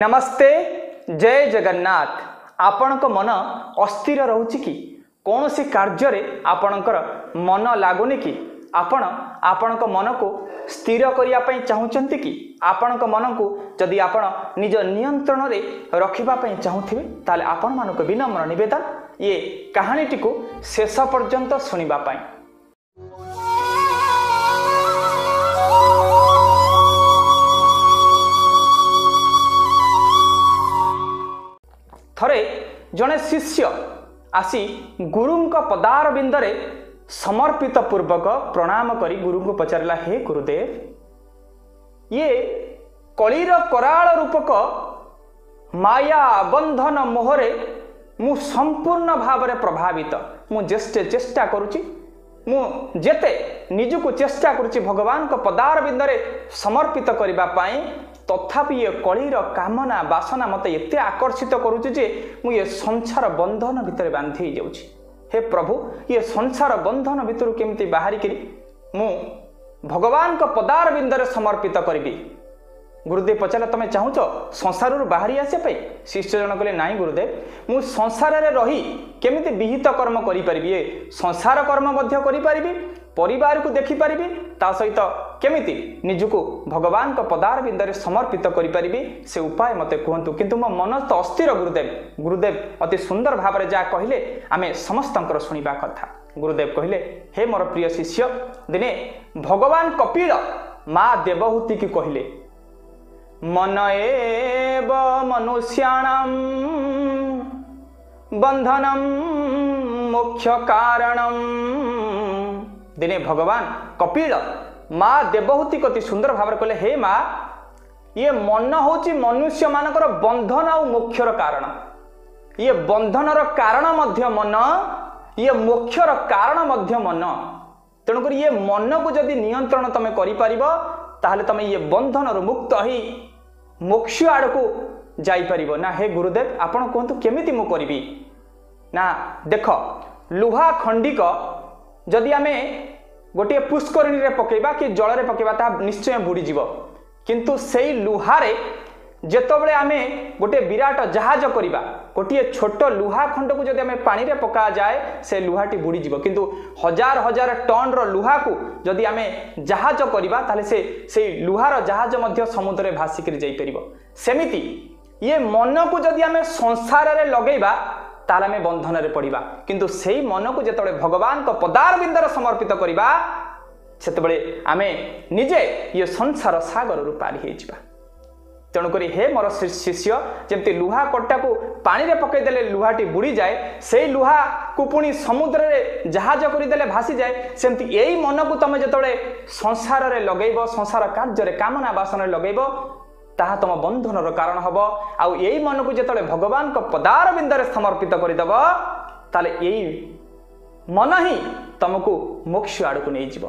नमस्ते जय जगन्नाथ। आपण को मन अस्थिर रोचे कि कौन सी कार्य रे आपणकर मन लागुनि कि आपण को मन को स्थिर करने चाहूँगी कि आपण को मन को जदि आपण निज नियंत्रण रे रखिबा पई चाहूथिबे ताले आपण मानको विनम्र निवेदन ये कहानीटी को शेष पर्यंत सुनिबा पई। थरे जड़े शिष्य आसी गुरु पदार बिंदरे समर्पित पूर्वक प्रणाम करी गुरु को पचारला, हे गुरुदेव ये कलीर कराल रूपक माया बंधन मोहरे मु संपूर्ण भाव में प्रभावित मु चेष्टा करुची मु जेते निजको चेष्टा करुची भगवान को पदार बिंदरे समर्पित करबा पाई तथापि ये कलीर कामना बासना मत एत आकर्षित करुचे जे मु ये संसार बंधन भितर बांधी जाऊँ। हे प्रभु ये संसार बंधन भितर केमती बाहरी करी मु भगवान को पदार बिंदरे समर्पित करी। गुरुदेव पचारे तमें चाहूच संसार बाहरी आसे? शिष्य जन कहले नाई गुरुदेव मु संसार रे रही केमिति विहित कर्म करि परिबी, ये संसार कर्म मध्य करि परिबी, परिवार को देखि परिबी, ता सहित केमिति निजुको भगवान को पदार बिंदरे समर्पित करि परिबी से उपाय मते कहंतु। किंतु मो मन तो अस्थिर गुरुदेव। गुरुदेव अति सुंदर भाव में जा कहले आमे समस्तंकर सुनिबा कथा। गुरुदेव कहले, हे मोर प्रिय शिष्य, दिने भगवान कपिल माँ देवहूति की कहले, मन एव मनुष्याणां बंधनम मुख्य कारणम। दिने भगवान कपिल माँ देवहूति कति सुंदर भाव कहले, हे माँ ये मन होची मनुष्य मानकर बंधन आ मोक्षर कारण। ये बंधनर कारण मध्य मन, ये मोक्षर कारण मध्य मन। तेणुकर ये मन को जदि नियंत्रण तमे करि परिबो ताहले तमे ये बंधन मुक्त ही मोक्ष आड़ को जाई परिबो ना। हे गुरुदेव आपण कहतु केमिति मु करिबी ना? देख लुहा खंडिक जदि आमे गोटे पुष्करणी रे पकेबा कि जल रे पकेबा ता निश्चय बुड़ी जीव, किंतु सेई लुहारे जेतबेले आमे गोटे विराट जहाज करिबा, गोटे छोट लुहा खंड को जदि आमे पानी रे पका जाए से लुहाटी बुड़ी जीव, किंतु हजार हजार टन रो लुहा को जदि आमे जहाज करिबा ताले से लुहार जहाज मध्य समुद्र रे भासी करि जाई परिबो। सेमिति ये मन को जदि आमे संसार रे लगेबा ताले आमे बंधन रे पड़िबा, किंतु सेई मन को जेतबेले भगवान को पदार बिंदर समर्पित करिबा सेतबेले आमे निजे ये संसार सागर रु पारी हे जिबा। तेणुक हे मोर शिष्य, जमती लुहा कट्टा को पानी रे पकई देले लुहाटी बुड़ी जाए, से लुहा को पुणी समुद्र रे जहाज करदेले भासी जाए, सेमती यही मन को तुम जिते संसार रे लगेब, संसार कार्य रे कामना बासन रे लगेब, ताहा तुम बंधन कारण हम। आउ यही मन को जिते भगवान को पदार बिंदरे समर्पित करदेव ताले यही मन ही तुमको मोक्ष आड़ को नहीं जीव।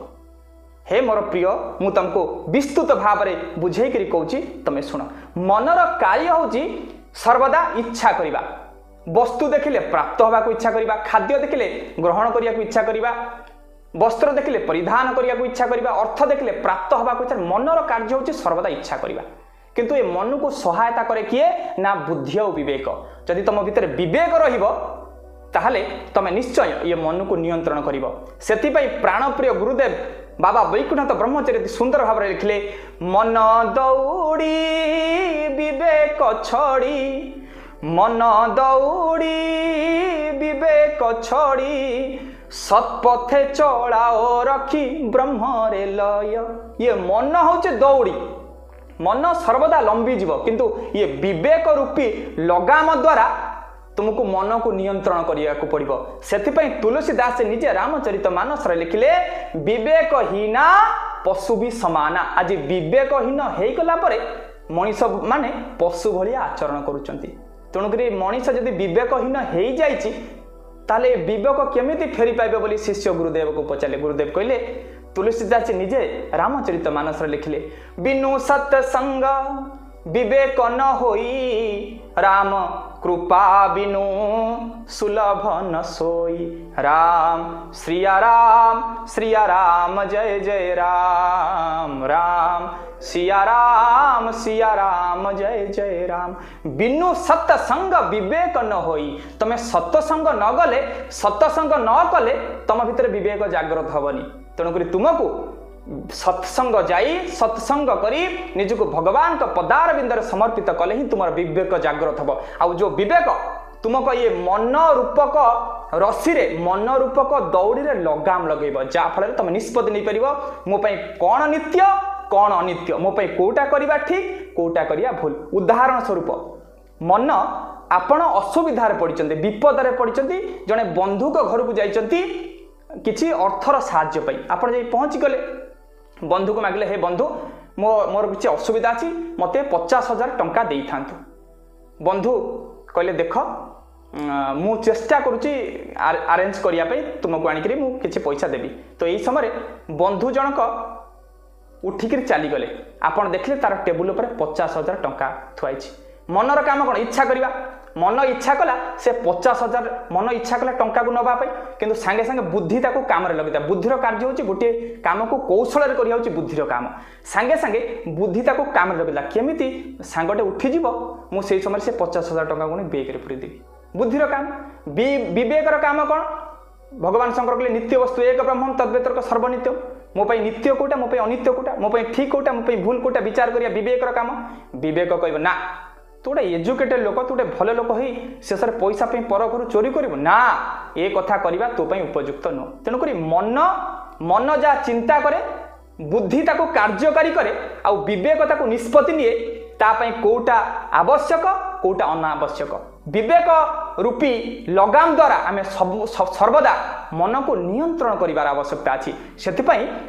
हे मोर प्रिय, मु तुमको विस्तृत भाव में बुझे करी कहूची, तमे सुन। मनर कार्य होची सर्वदा इच्छा करिबा। वस्तु देखिले प्राप्त होबा को इच्छा करिबा, खाद्य देखिले ग्रहण करिया को इच्छा करिबा, वस्त्र देखिले परिधान करिया को इच्छा करिबा, अर्थ देखिले प्राप्त होबा को इच्छा। मनर कार्य होची सर्वदा इच्छा करिबा, किंतु ये मन को सहायता करे किए ना? बुद्धि और विवेक। जदि तुम भीतर विवेक रहिबो ताहले तमे निश्चय ये मन को नियंत्रण करिबो। सेथिपई प्राणप्रिय गुरुदेव बाबा वैकुंठ ब्रह्मचारी सुंदर भाव में लिखले, मन दौड़ी विवेक छड़ी, मन दौड़ी विवेक छड़ी, सत्पथे चलाओ रखी ब्रह्म रे लय। ये मन होचे दौड़ी, मन सर्वदा लंबी जीव, किंतु ये विवेक रूपी लगाम द्वारा तुमको मन को नियंत्रण करिया को पड़िबो। सेथिपई तुलसीदास निजे रामचरित मानस रे लिखिले, विवेकहीना पशु भी समाना। आज विवेकहीन हेई गला परे मनीष माने पशु भलिया आचरण करूचंती। तेणुकरी मनीष जदि विवेकहीन हेई जाइछि ताले विवेक केमिति फेरी पाइबे बोली शिष्य गुरुदेव को पचारे। गुरुदेव कहले, तुलसीदास निजे रामचरित मानस रे लिखिले, बिनु सत्संग विवेक न होई, राम कृपा बिनु सुलभ न सोई। राम श्रिया राम जय जय राम, राम सिया राम जय जय राम। बिनु सत्संग विवेक न होई, तमे सत्संग न गले सत्संग न कले तम भितर विवेक जागृत हबनी। तेणुक तुमको सत्संग जाई सत्संग करी निजको भगवान का पदार बिंदर समर्पित कले ही तुम विवेक जागृत हब। आ जो विवेक तुमको ये मन रूपक रसी रे मन रूपक दौड़ी रे लगाम लगेब, जहाँ फल तुम निष्पत्ति नहीं पार मो पाई कौन नित्य कौन अनित्य, मो पाई कोटा करिबा ठीक कोटा करिया भूल। उदाहरण स्वरूप मन आपण असुविधार पड़िचंती विपदरे पड़िचंती, जड़े बंधु को घर को जाइचंती किछि अर्थर साहाय्य पाई आपण जाई पहुंची गले बंधु को मागिले हे बंधु मोर किसी असुविधा अच्छी मते 50,000 टंका दे था। बंधु कहले देख मु चेष्टा करुच्ची अरेंज करने तुमको आनिक किसी पैसा देवी। तो यही समय बंधु जनक उठिक चलीगले आपड़ देखले तार टेबुल पर 50,000 टंका थुआई। मनर काम कौन इच्छा करवा, मन इच्छा कला से 50,000 मन इच्छा कला टंका को नवाई किंतु सांगे सांगे बुद्धि ताको काम रे लगिता। बुद्धिर कार्य होची गोटे काम को कौशल करिया होची बुद्धिर काम। सांगे सांगे बुद्धि ताको काम रे लगिला केमिति सांगटे उठी जीवो मु सेई समय से 50,000 टंका को बेग रे पुरी देबी। बुद्धिर काम। विवेकर काम कौन? भगवान शंकर कहले नित्य वस्तु एक ब्रह्म तद्व्यतिरिक्त सर्वनित्य। मो पाई नित्य कोटा मो पाई अनित्य कोटा, मो पाई ठीक कोटा मो पाई भूल कोटा विचार करिया विवेकर काम। विवेक कहबो ना तू गोटे एजुकेटेड लोक तू गोटे भल लोक हो शेष पैसा पर घर चोरी कर ना, ए कथा करवा तो उपयुक्त नुह। तेणुक मन मन जहाँ चिंता करे बुद्धि ताको कार्यकारी करे आ विवेक ताको निष्पत्ति निए तापाई कोटा आवश्यक कोटा अनावश्यक। विवेक रूपी लगाम द्वारा आम सर्वदा मन को नियंत्रण करिवार आवश्यकता अच्छी। से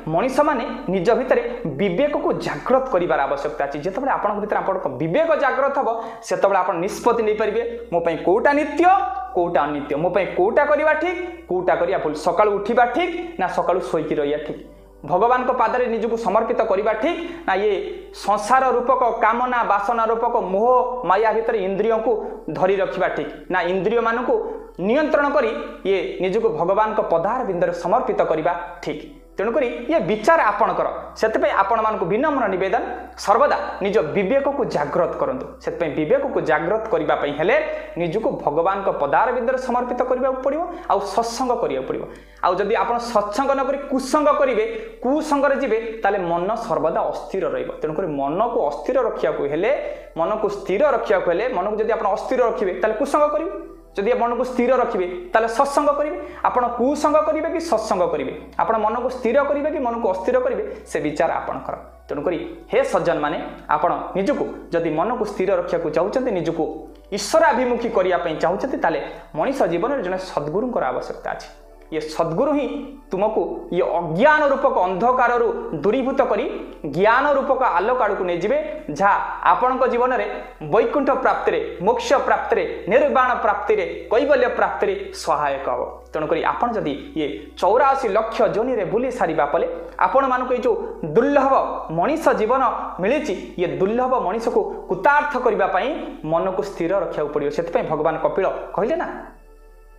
मनीष माने निज भितर विवेक को जागृत करिवार आवश्यकता अच्छी। जितेबाला आपन भीतर आपन विवेक जागृत हम से आप निष्पत्ति नहीं पारे मो पाई कोटा नित्य कोटा अनित्य, मो पाई कोटा करवा ठीक कोटा करिया भूल, सकाळ उठिबा ठीक ना सकाळ शोईकी रहिया ठीक, भगवान को पादरे निजको समर्पित करवा ठीक ना ये संसार रूपक कामना वासना रूपक मोह माया भितर इंद्रियों को धरी रखा ठीक ना इंद्रिय मान को नियंत्रण करी ये निजको भगवान को पदार बिंदर समर्पित करवा ठीक। तेणुक ये विचार आपणकर से आपण मान विनम्र निवेदन सर्वदा निज विवेक को जागृत करूँ। से विवेक को जागृत करने हेले निजको भगवान को पदार बिंदर समर्पित करने पड़ो आउ सत्संग करिया पड़ो। आउ जदि आप सत्संग न करी कुसंग करेंगे कुसंग जीवे ताले मन सर्वदा अस्थिर रहिबो। तेणुक मन को अस्थिर रखा हेले मन को स्थिर रखा हेले मन को जदि आप अस्थिर रखिए ताले कुसंग करेंगे, जदि मन को स्थिर रखिए ताले सत्संग करेंगे। आपड़ कुसंग करेंगे कि सत्संग करेंगे, आप मन को स्थिर करेंगे कि मन को अस्थिर करेंगे से विचार आपणकर। तेणुक हे सज्जन माने आपण निजको जदि मन को स्थिर रखा चाहते निजको ईश्वराभिमुखी करने चाहते ताले मनीष जीवन में जड़े सद्गुरुंकर आवश्यकता अच्छी। ये सद्गुरु ही तुमको ये अज्ञान रूपक अंधकार दूरीभूत करी ज्ञान रूपक आलोक आड़ को नहीं जाए, जहाँ आपण जीवन में वैकुंठ प्राप्ति मोक्ष प्राप्ति निर्वाण प्राप्ति कैवल्य प्राप्ति सहायक हम। तेणुक आपड़ जदि ये 84 लक्ष जोनि रे बुली सारिबा पले आपण मानक जो दुर्लभ मनीष जीवन मिली ये दुर्लभ मनीष को कृतार्थ करने मन को स्थिर रखा पड़ो। से भगवान कपिल कहले ना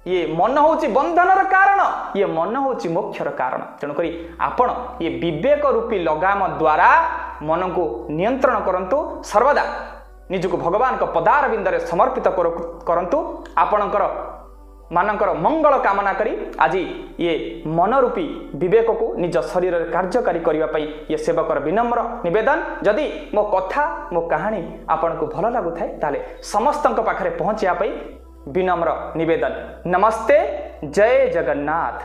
ये मन होची बंधनर कारण, ये मन होची मोक्षर कारण। तेणुक आपण ये विवेक रूपी लगाम द्वारा मन को नियंत्रण करंतु, सर्वदा निजको भगवान को पदार बिंदरे समर्पित करंतु। आपणकर मानकर मंगल कामना करी आज ये मन रूपी विवेक को निज शरीर में कार्यकारी करने ये सेवकर विनम्र निवेदन। जदि मो कथा मो कहानी आपन को भल लगु थाए ताले समस्तक पाखरे पहुँचा विनम्र निवेदन। नमस्ते, जय जगन्नाथ।